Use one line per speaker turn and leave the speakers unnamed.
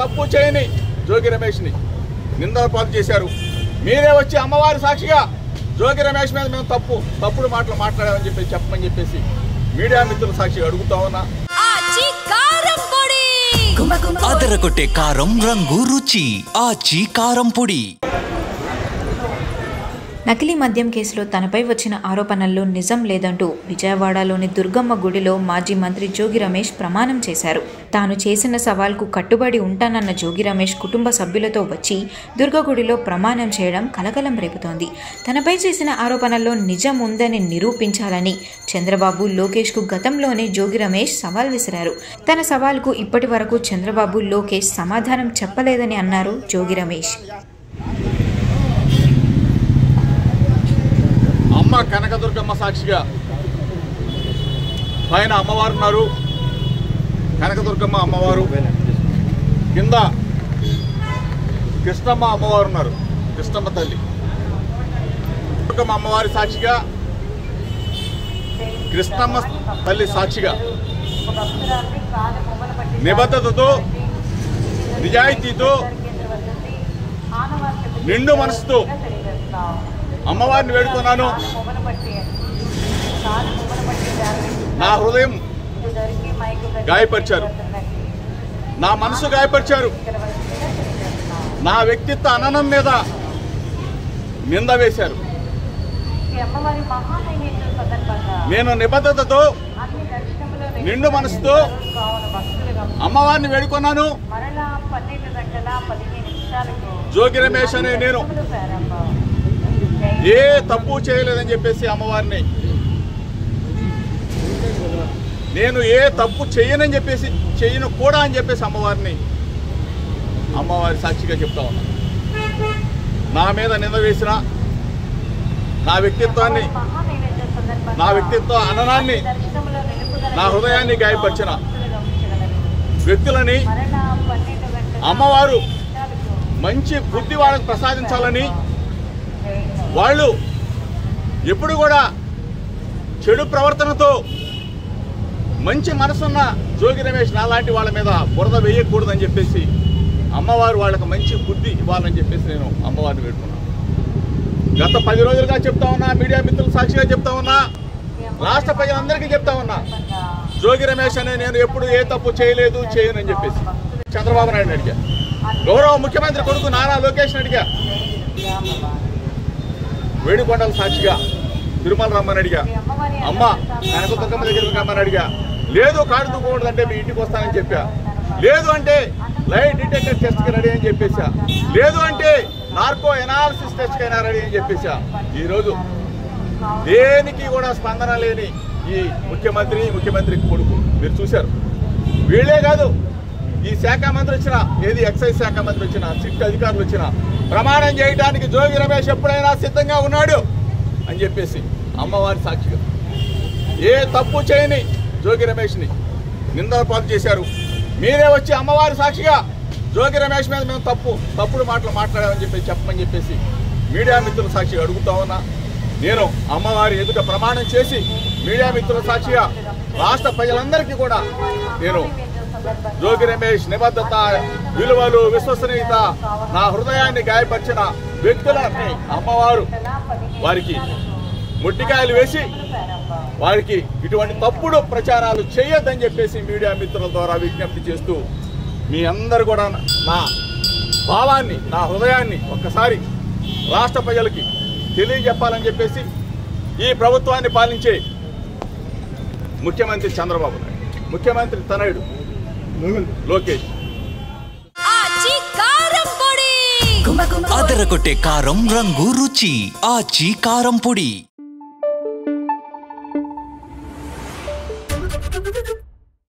తప్పు చేయని జోగి రమేష్ని నిందల పాలు చేశారు. మీరే వచ్చి అమ్మవారి సాక్షిగా జోగి రమేష్ మీద మేము తప్పుడు మాటలు మాట్లాడామని చెప్పమని చెప్పేసి మీడియా మిత్రుల సాక్షిగా అడుగుతా ఉన్నా.
అదరగొట్టే కారం రంగు రుచి ఆచి కారం పొడి.
నకిలీ మద్యం కేసులో తనపై వచ్చిన ఆరోపణల్లో నిజం లేదంటూ విజయవాడలోని దుర్గమ్మ గుడిలో మాజీ మంత్రి జోగి రమేష్ ప్రమాణం చేశారు. తాను చేసిన సవాల్కు కట్టుబడి ఉంటానన్న జోగి రమేష్ కుటుంబ సభ్యులతో వచ్చి దుర్గగుడిలో ప్రమాణం చేయడం కలకలం రేపుతోంది. తనపై చేసిన ఆరోపణల్లో నిజం ఉందని నిరూపించాలని చంద్రబాబు, లోకేష్కు గతంలోనే జోగి రమేష్ సవాల్ విసిరారు. తన సవాల్కు ఇప్పటి వరకు చంద్రబాబు, లోకేష్ సమాధానం చెప్పలేదని అన్నారు జోగి రమేష్.
అమ్మ కనకదుర్గమ్మ సాక్షిగా పైన అమ్మవారు ఉన్నారు, కనకదుర్గమ్మ అమ్మవారు, కింద కృష్ణమ్మ అమ్మవారు ఉన్నారు, కృష్ణమ్మ తల్లి. దుర్గమ్మ అమ్మవారి సాక్షిగా, కృష్ణమ్మ తల్లి సాక్షిగా నిబద్ధతతో, నిజాయితీతో, నిండు మనసుతో అమ్మవారిని వేడుకున్నాను. నా హృదయం గాయపరిచారు, నా మనసు గాయపరిచారు, నా వ్యక్తిత్వ అననం మీద నింద వేశారు. నేను నిబద్ధతతో, నిండు మనసుతో అమ్మవారిని వేడుకున్నాను. జోగి రమేష్ అనే నేను ఏ తప్పు చేయలేదని చెప్పేసి అమ్మవారిని, నేను ఏ తప్పు చేయనని చెప్పేసి, చేయను కూడా అని చెప్పేసి అమ్మవారి సాక్షిగా చెప్తా ఉన్నా. నా మీద నింద వేసిన, నా వ్యక్తిత్వ అననాన్ని, నా హృదయాన్ని గాయపరిచిన వ్యక్తులని అమ్మవారు మంచి బుద్ధి వాళ్ళకు ప్రసాదించాలని, వాళ్ళు ఎప్పుడు కూడా చెడు ప్రవర్తనతో మంచి మనసున్న జోగి రమేష్ నాలాంటి వాళ్ళ మీద బురద వేయకూడదని చెప్పేసి అమ్మవారు వాళ్ళకి మంచి బుద్ధి ఇవ్వాలని చెప్పేసి నేను అమ్మవారిని పెట్టుకున్నాను. గత 10 రోజులుగా చెప్తా ఉన్నా, మీడియా మిత్రుల సాక్షిగా చెప్తా ఉన్నా, రాష్ట్ర ప్రజలందరికీ చెప్తా ఉన్నా, జోగి రమేష్ అనే నేను ఎప్పుడు ఏ తప్పు చేయలేదు, చేయనని చెప్పేసి చంద్రబాబు నాయుడు అడిగా, గౌరవ ముఖ్యమంత్రి కొడుకు నారా లోకేష్ అడిగా, వేడుకొండల సాక్షిగా తిరుమల రమ్మని అడిగా, అమ్మ కనకదుర్గమ్మ దగ్గరికి రమ్మని అడిగా. లేదు కాడు తూకూడదంటే మీ ఇంటికి వస్తానని చెప్పా, లేదు అంటే లైట్ డిటెక్టర్ టెస్ట్కి రెడీ అని చెప్పేసా, లేదు అంటే నార్కో ఎనాలిసిస్ టెస్ట్కి అయినా రెడీ అని చెప్పేసా. ఈరోజు దేనికి కూడా స్పందన లేని ఈ ముఖ్యమంత్రి కొడుకు మీరు చూశారు. వీళ్ళే కాదు, ఈ శాఖ మంత్రి వచ్చిన, ఏది ఎక్సైజ్ శాఖ మంత్రి వచ్చిన, సిట్ అధికారులు వచ్చిన ప్రమాణం చేయడానికి జోగి రమేష్ ఎప్పుడైనా సిద్ధంగా ఉన్నాడు అని చెప్పేసి అమ్మవారి సాక్షిగా ఏ తప్పు చేయని జోగి రమేష్ని నిందల పాలు చేశారు. మీరే వచ్చి అమ్మవారి సాక్షిగా జోగి రమేష్ మీద మేము తప్పుడు మాటలు మాట్లాడామని చెప్పమని చెప్పేసి మీడియా మిత్రుల సాక్షిగా అడుగుతా ఉన్నా. నేను అమ్మవారి ఎదుట ప్రమాణం చేసి మీడియా మిత్రుల సాక్షిగా రాష్ట్ర ప్రజలందరికీ కూడా నేను జోగి రమేష్ నిబద్ధత, విలువలు, విశ్వసనీయత, నా హృదయాన్ని గాయపరిచిన వ్యక్తులని అమ్మవారు వారికి ముట్టికాయలు వేసి వారికి ఇటువంటి తప్పుడు ప్రచారాలు చేయొద్దని చెప్పేసి మీడియా మిత్రుల ద్వారా విజ్ఞప్తి చేస్తూ మీ అందరు కూడా నా భావాన్ని, నా హృదయాన్ని ఒక్కసారి రాష్ట్ర ప్రజలకి తెలియజెప్పాలని చెప్పేసి ఈ ప్రభుత్వాన్ని పాలించే ముఖ్యమంత్రి చంద్రబాబు నాయుడు, ముఖ్యమంత్రి తనయుడు లోకేష్.
అదరగొట్టే కారం రంగు రుచి ఆచి కారం పొడి.